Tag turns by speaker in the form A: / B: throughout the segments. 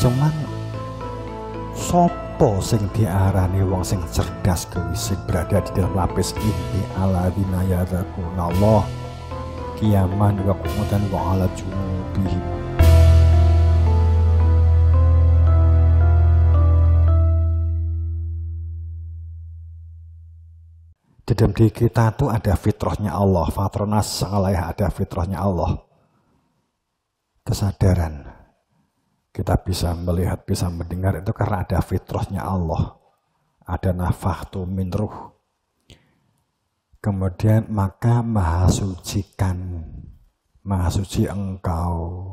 A: Cuman sopo sing diarani wong sing cerdas kuwi sing berada di dalam lapis ini alladzina yadzakurunallah qiyaman wa qu'udan wa 'ala junubihim. Di dalam diri kita tuh ada fitrahnya Allah, fatronas alaiha, ada fitrahnya Allah. Kesadaran. Kita bisa melihat, bisa mendengar itu karena ada fitrahnya Allah. Ada nafakhtu min ruh. Kemudian maka maha sucikan, maha suci engkau.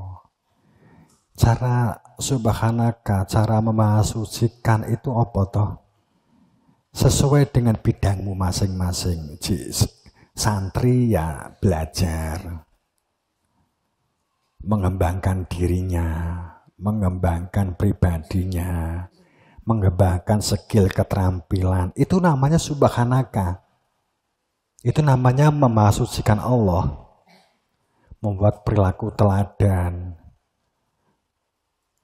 A: Cara subhanaka, cara memahasucikan itu apa toh? Sesuai dengan bidangmu masing-masing. Santri ya belajar, mengembangkan dirinya, mengembangkan pribadinya, mengembangkan skill keterampilan. Itu namanya subhanaka. Itu namanya memahasucikan Allah. Membuat perilaku teladan.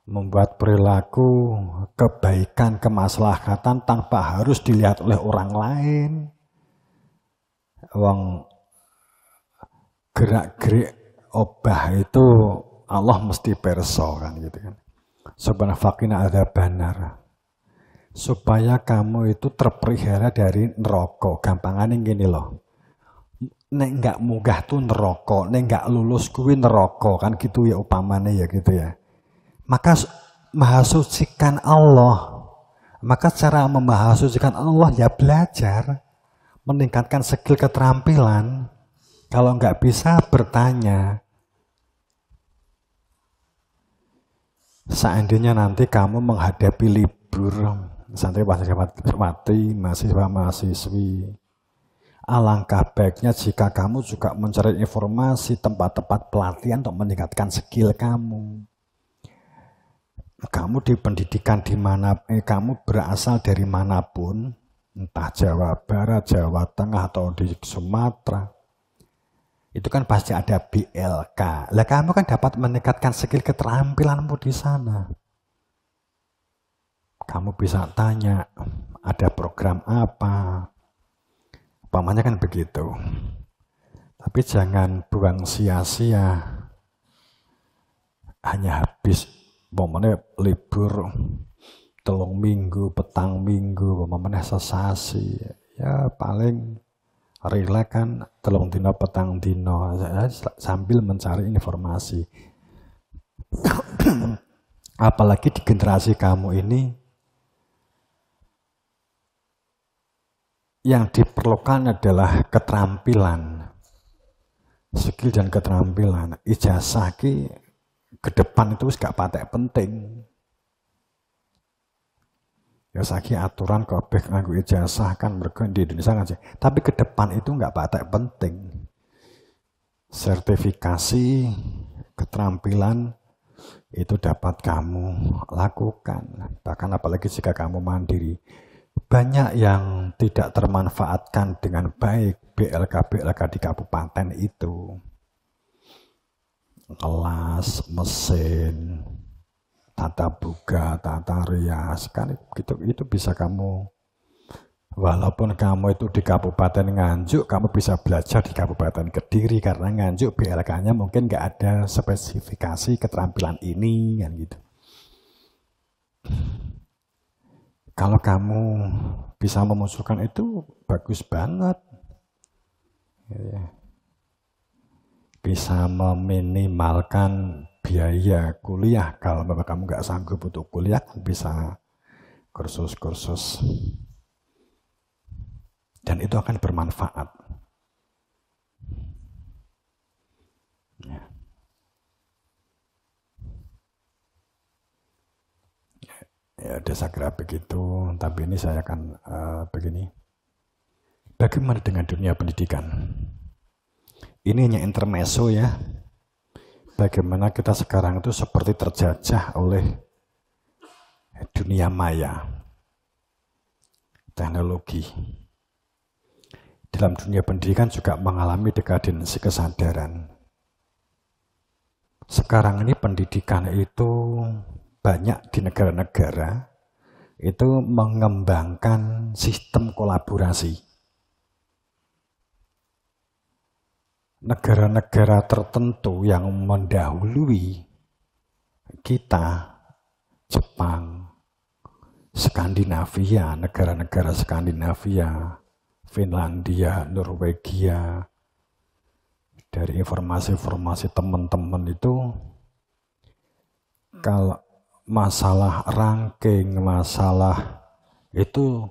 A: Membuat perilaku kebaikan, kemaslahatan tanpa harus dilihat oleh orang lain. Wong gerak-gerik obah itu Allah mesti perso kan gitu kan. Subhana faqina adzabannar. Supaya kamu itu terpelihara dari neraka. Gampangane ngene loh. Nek enggak munggah tuh neraka, nek enggak lulus kuwi neraka kan gitu ya upamane ya gitu ya. Maka mahasucikan Allah. Maka cara memahasucikan Allah ya belajar, meningkatkan skill keterampilan. Kalau enggak bisa bertanya. Seandainya nanti kamu menghadapi libur, santri santriwati, mahasiswa-mahasiswi, alangkah baiknya jika kamu juga mencari informasi tempat-tempat pelatihan untuk meningkatkan skill kamu. Kamu di pendidikan di mana, kamu berasal dari manapun, entah Jawa Barat, Jawa Tengah atau di Sumatera, itu kan pasti ada BLK. Lah kamu kan dapat meningkatkan skill keterampilanmu di sana. Kamu bisa tanya, ada program apa? Umpamanya kan begitu. Tapi jangan buang sia-sia. Hanya habis umpamanya libur 3 minggu, petang minggu, umpamanya sesasi. Ya paling rileks kan 3 dino petang dino sambil mencari informasi. Apalagi di generasi kamu ini yang diperlukan adalah keterampilan, skill dan keterampilan. Ijazah ki ke depan itu gak patek penting. Ya saiki aturan kabeh nganggo ijazah kan mergo di Indonesia kan. Tapi ke depan itu gak patek penting. Sertifikasi keterampilan itu dapat kamu lakukan. Bahkan apalagi jika kamu mandiri. Banyak yang tidak termanfaatkan dengan baik BLK di kabupaten itu. Kelas, mesin, tata boga, tata rias, kan gitu, itu bisa kamu, walaupun kamu itu di Kabupaten Nganjuk, kamu bisa belajar di Kabupaten Kediri, karena Nganjuk BLK-nya mungkin nggak ada spesifikasi keterampilan ini, kan gitu. Kalau kamu bisa memunculkan itu, bagus banget. Ya. Bisa meminimalkan biaya kuliah. Kalau memang kamu nggak sanggup untuk kuliah, bisa kursus-kursus. Dan itu akan bermanfaat. Ya. Ya, saya kira begitu. Tapi ini saya akan begini. Bagaimana dengan dunia pendidikan? Ini hanya intermezzo ya. Bagaimana kita sekarang itu seperti terjajah oleh dunia maya, teknologi. Dalam dunia pendidikan juga mengalami dekadensi kesadaran. Sekarang ini pendidikan itu banyak di negara-negara itu mengembangkan sistem kolaborasi. Negara-negara tertentu yang mendahului kita, Jepang, Skandinavia, negara-negara Skandinavia, Finlandia, Norwegia, dari informasi-informasi teman-teman itu, kalau masalah ranking, masalah itu,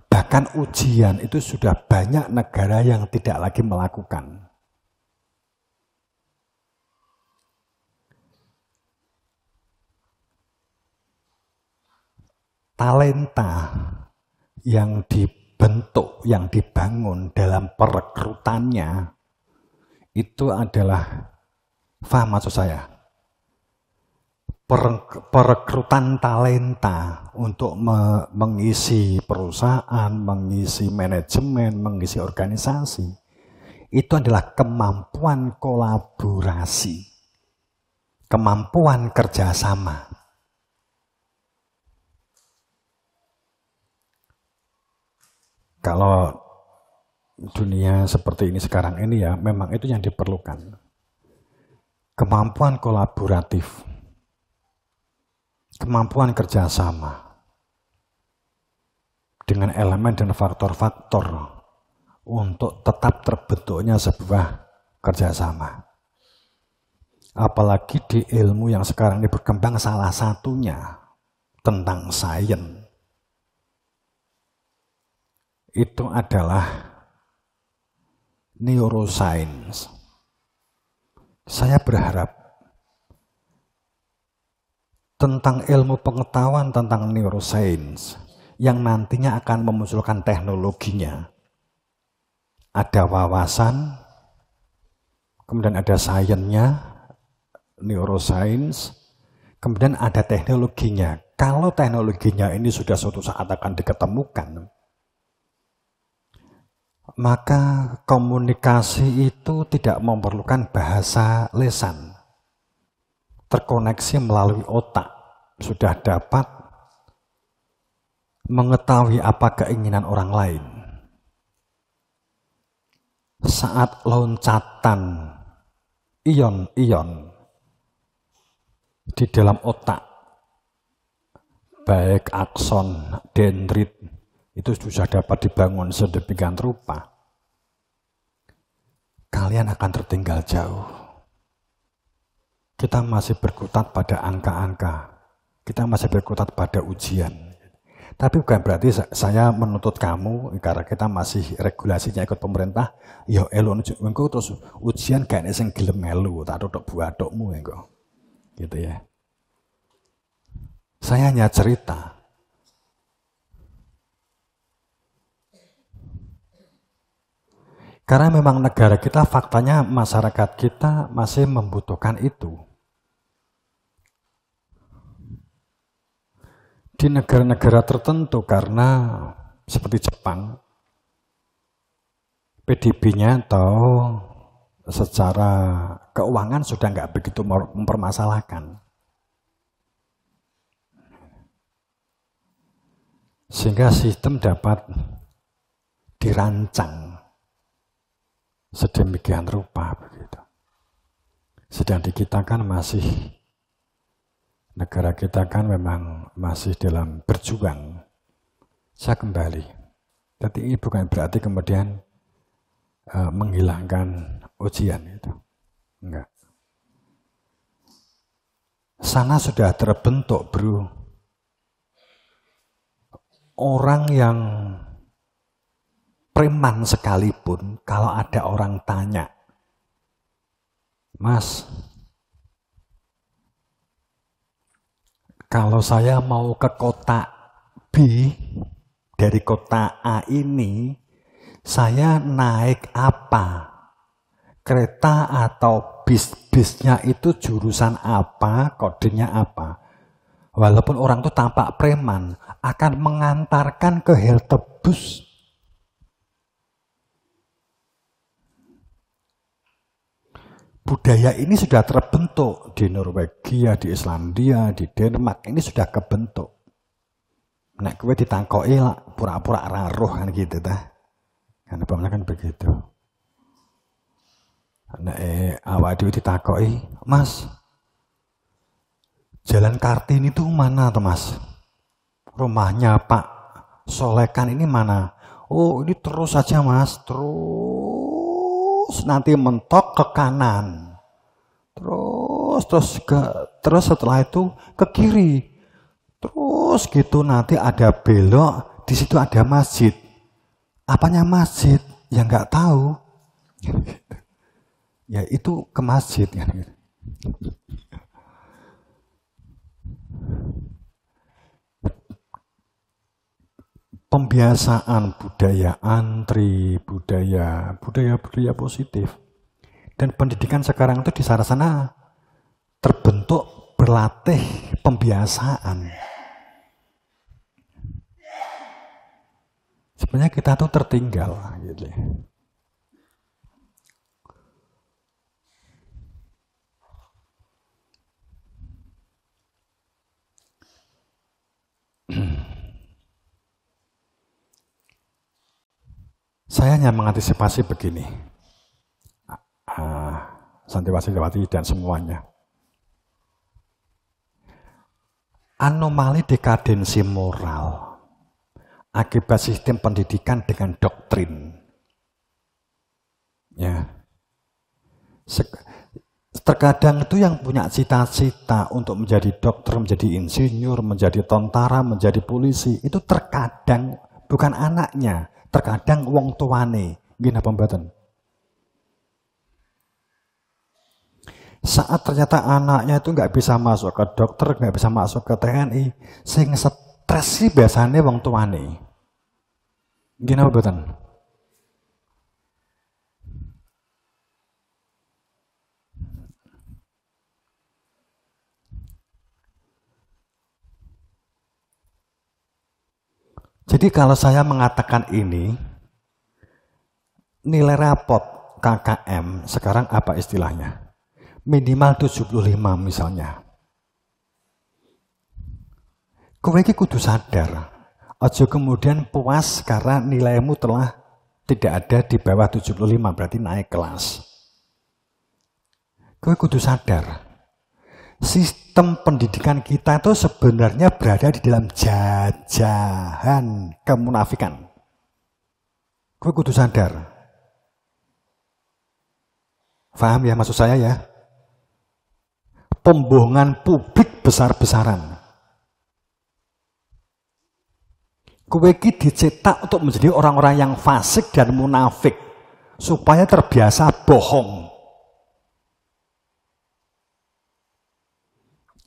A: bahkan ujian itu sudah banyak negara yang tidak lagi melakukan. Talenta yang dibentuk, yang dibangun dalam perekrutannya, itu adalah, paham maksud saya? Perekrutan talenta untuk mengisi perusahaan, mengisi manajemen, mengisi organisasi, itu adalah kemampuan kolaborasi, kemampuan kerjasama. Kalau dunia seperti ini sekarang ini ya, memang itu yang diperlukan. Kemampuan kolaboratif, kemampuan kerjasama, dengan elemen dan faktor-faktor untuk tetap terbentuknya sebuah kerjasama. Apalagi di ilmu yang sekarang ini berkembang, salah satunya tentang sains. Itu adalah neuroscience. Saya berharap tentang ilmu pengetahuan tentang neuroscience yang nantinya akan memunculkan teknologinya. Ada wawasan, kemudian ada sainsnya, neuroscience, kemudian ada teknologinya. Kalau teknologinya ini sudah suatu saat akan diketemukan, maka komunikasi itu tidak memerlukan bahasa lisan. Terkoneksi melalui otak, sudah dapat mengetahui apa keinginan orang lain. Saat loncatan ion-ion di dalam otak, baik akson, dendrit, itu sudah dapat dibangun sedemikian rupa, kalian akan tertinggal jauh. Kita masih berkutat pada angka-angka, kita masih berkutat pada ujian. Tapi bukan berarti saya menuntut kamu, karena kita masih regulasinya ikut pemerintah, ya elu engko terus ujian gak nek sing gelem melu, tak tutuk buatukmu engko. Gitu ya. Saya hanya cerita. Karena memang negara kita, faktanya masyarakat kita masih membutuhkan itu. Di negara-negara tertentu, karena seperti Jepang, PDB-nya atau secara keuangan sudah nggak begitu mempermasalahkan. Sehingga sistem dapat dirancang sedemikian rupa begitu. Sedang di kita kan masih, negara kita kan memang masih dalam berjuang. Saya kembali. Jadi ini bukan berarti kemudian menghilangkan ujian itu. Enggak. Sana sudah terbentuk, bro. Orang yang preman sekalipun, kalau ada orang tanya, Mas, kalau saya mau ke kota B, dari kota A ini, saya naik apa? Kereta atau bis? Bisnya itu jurusan apa, kodenya apa? Walaupun orang itu tampak preman, akan mengantarkan ke halte bus. budaya ini sudah terbentuk di Norwegia, di Islandia, di Denmark, ini sudah kebentuk. Nek kowe ditangkoki lah pura-pura raruh kan gitu dah. Kan umpamanya kan begitu. Nek awak dhewe ditakoki, "Mas, Jalan Kartini itu mana tuh Mas? Rumahnya Pak Solekan ini mana?" "Oh, ini terus saja Mas, terus nanti mentok ke kanan. Terus setelah itu ke kiri. Terus gitu nanti ada belok, di situ ada masjid." "Apanya masjid?" "Ya nggak tahu." Ya itu ke masjid kan. Pembiasaan budaya antri, budaya positif. Dan pendidikan sekarang itu di sana terbentuk berlatih pembiasaan. Sebenarnya kita tuh tertinggal gitu. Saya hanya mengantisipasi begini, Santiwati dan semuanya. Anomali dekadensi moral akibat sistem pendidikan dengan doktrin. Ya. Terkadang itu yang punya cita-cita untuk menjadi dokter, menjadi insinyur, menjadi tentara, menjadi polisi, itu terkadang bukan anaknya, terkadang wong tuane. Nggih napa mboten? Saat ternyata anaknya itu nggak bisa masuk ke dokter, nggak bisa masuk ke TNI, sing stres sih biasanya wong tuane. Nggih napa mboten? Jadi kalau saya mengatakan ini, nilai rapot KKM sekarang apa istilahnya? Minimal 75 misalnya. Kowe iki kudu sadar, aja kemudian puas karena nilaimu telah tidak ada di bawah 75, berarti naik kelas. Kowe kudu sadar, sistem pendidikan kita itu sebenarnya berada di dalam jajahan kemunafikan. Kowe kudu sadar. Paham ya maksud saya ya? Pembohongan publik besar-besaran. Kowe iki dicetak untuk menjadi orang-orang yang fasik dan munafik supaya terbiasa bohong.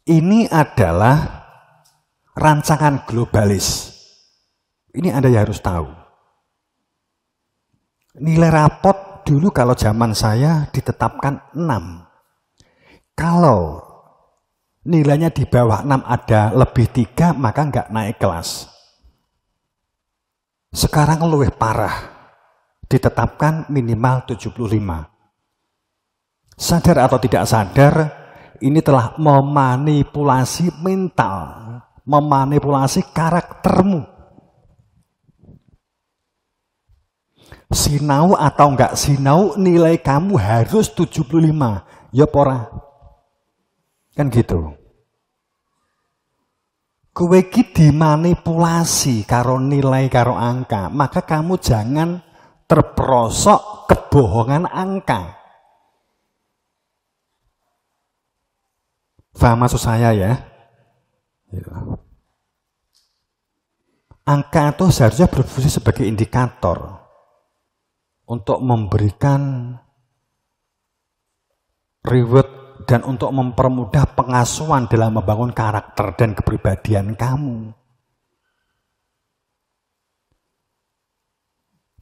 A: Ini adalah rancangan globalis. Ini Anda ya harus tahu. Nilai rapot dulu kalau zaman saya ditetapkan 6. Kalau nilainya di bawah 6 ada lebih 3, maka nggak naik kelas. Sekarang lebih parah. Ditetapkan minimal 75. Sadar atau tidak sadar, ini telah memanipulasi mental, memanipulasi karaktermu. Sinau atau enggak sinau, nilai kamu harus 75. Ya pora. Kan gitu. Kowe iki dimanipulasi karo nilai karo angka, maka kamu jangan terperosok kebohongan angka. Paham maksud saya ya? Angka itu seharusnya berfungsi sebagai indikator untuk memberikan reward dan untuk mempermudah pengasuhan dalam membangun karakter dan kepribadian kamu.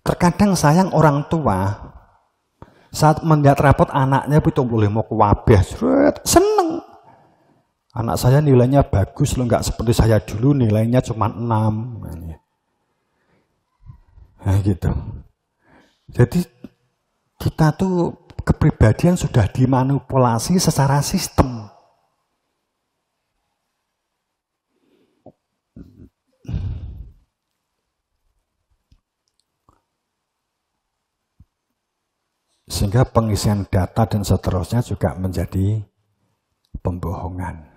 A: Terkadang sayang orang tua saat melihat rapot anaknya 75 kuwabeh, seneng. Anak saya nilainya bagus loh, nggak seperti saya dulu nilainya cuma 6. Nah gitu. Jadi kita tuh kepribadian sudah dimanipulasi secara sistem. Sehingga pengisian data dan seterusnya juga menjadi pembohongan.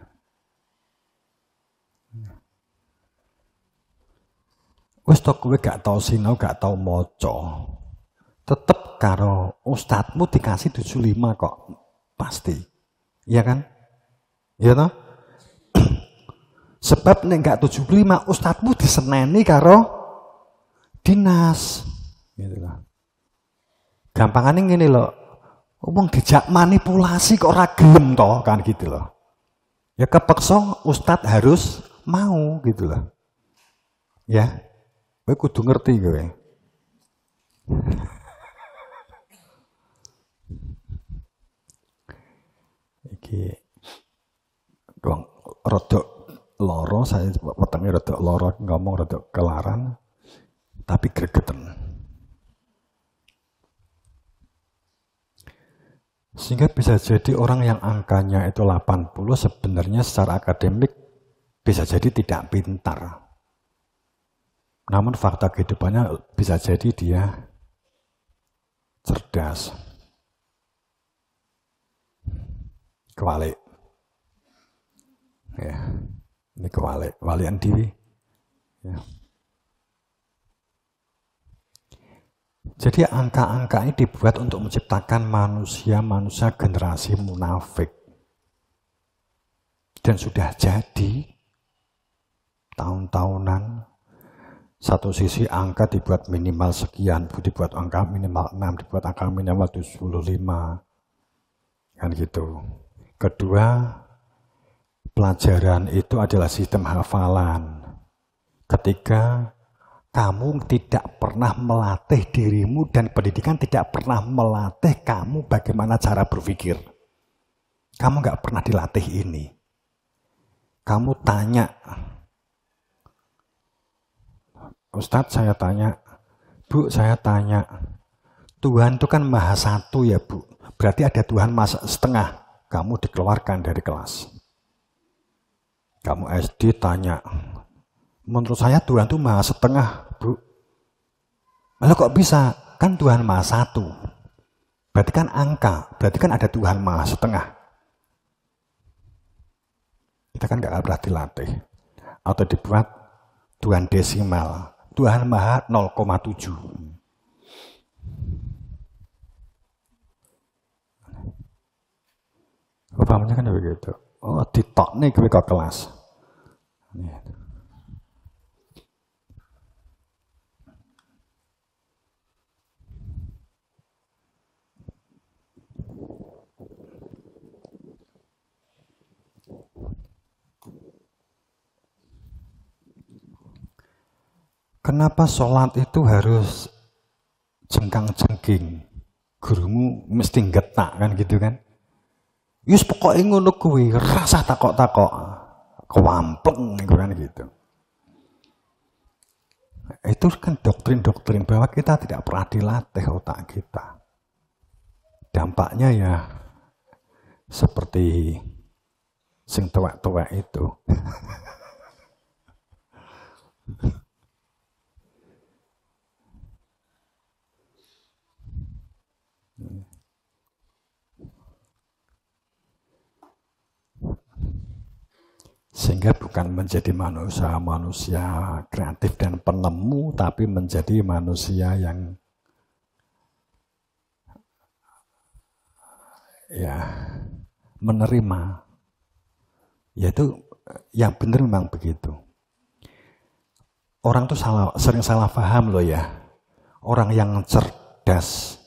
A: Wis tok kowe gak tau sinau, gak tau maca. Tetep karo ustadmu dikasih 75 kok. Pasti. Iya kan? Iya toh? Sebab nek gak 75 ustadmu diseneni karo dinas. Gitu lah. Gampangane ngene lho. Wong dijak manipulasi kok ora gelem toh, kan gitu loh. Ya kepeksa ustadz harus mau gitu loh. Ya. Kowe kudu ngerti kowe. Iki dong rodok loro, saya wetenge rodok loro, ngomong rodok kelaran tapi gregeten. Sehingga bisa jadi orang yang angkanya itu 80 sebenarnya secara akademik bisa jadi tidak pintar. Namun fakta kehidupannya bisa jadi dia cerdas. Kewalik. Ya, ini kewalik. Walian diri. Ya. Jadi angka-angka ini dibuat untuk menciptakan manusia-manusia generasi munafik. Dan sudah jadi tahun-tahunan. Satu sisi angka dibuat minimal sekian, dibuat angka minimal 6, dibuat angka minimal 75. Kan gitu. Kedua, pelajaran itu adalah sistem hafalan. Ketiga, kamu tidak pernah melatih dirimu dan pendidikan tidak pernah melatih kamu bagaimana cara berpikir. Kamu nggak pernah dilatih ini. Kamu tanya, Ustadz saya tanya, Bu saya tanya, Tuhan itu kan maha satu ya Bu. Berarti ada Tuhan masa setengah. Kamu dikeluarkan dari kelas. Kamu SD tanya, menurut saya Tuhan itu maha setengah, Bu. Lalu kok bisa? Kan Tuhan maha satu. Berarti kan angka, berarti kan ada Tuhan maha setengah. Kita kan gak pernah dilatih. Atau dibuat Tuhan desimal. Tuhan maha 0,7. Umpamanya kan begitu. Oh, ditok nih gue ke kelas. Kenapa sholat itu harus jengkang-jengking? Gurumu mesti getak kan gitu kan? Yus pokoknya ngono kuwi, rasa takok-takok. Kewampeng kan gitu. Itu kan doktrin-doktrin bahwa kita tidak pernah dilatih otak kita. Dampaknya ya seperti sing tuwek-tuwek itu. Sehingga bukan menjadi manusia kreatif dan penemu, tapi menjadi manusia yang ya menerima. Yaitu yang benar memang begitu. Orang tuh sering salah paham loh ya. Orang yang cerdas.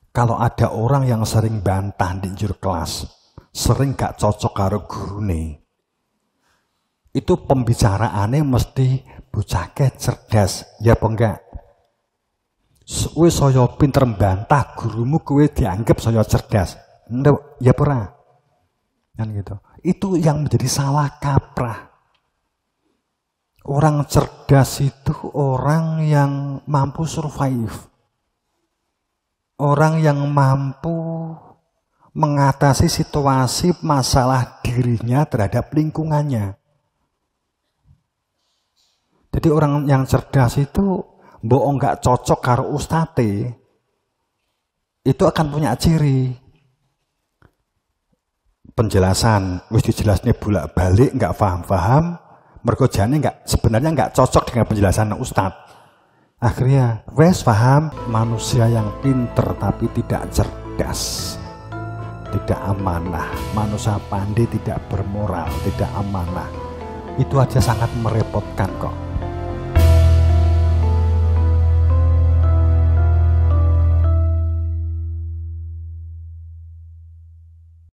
A: Kalau ada orang yang sering bantah di juru kelas, sering gak cocok karo gurune, itu pembicaraannya mesti bocahke cerdas, ya apa enggak? Kowe saya pinter bantah gurumu, kowe dianggap saya cerdas. Ndak, ya ora. Kan gitu. Itu yang menjadi salah kaprah. Orang cerdas itu orang yang mampu survive. orang yang mampu mengatasi situasi masalah dirinya terhadap lingkungannya. Jadi orang yang cerdas itu mbok nggak cocok karo ustate, itu akan punya ciri. Penjelasan wis dijelasne bolak-balik nggak paham-paham, mergo jane sebenarnya nggak cocok dengan penjelasan ustadz. Akhirnya wes paham, manusia yang pinter tapi tidak cerdas, tidak amanah, manusia pandai tidak bermoral, tidak amanah. Itu aja sangat merepotkan kok.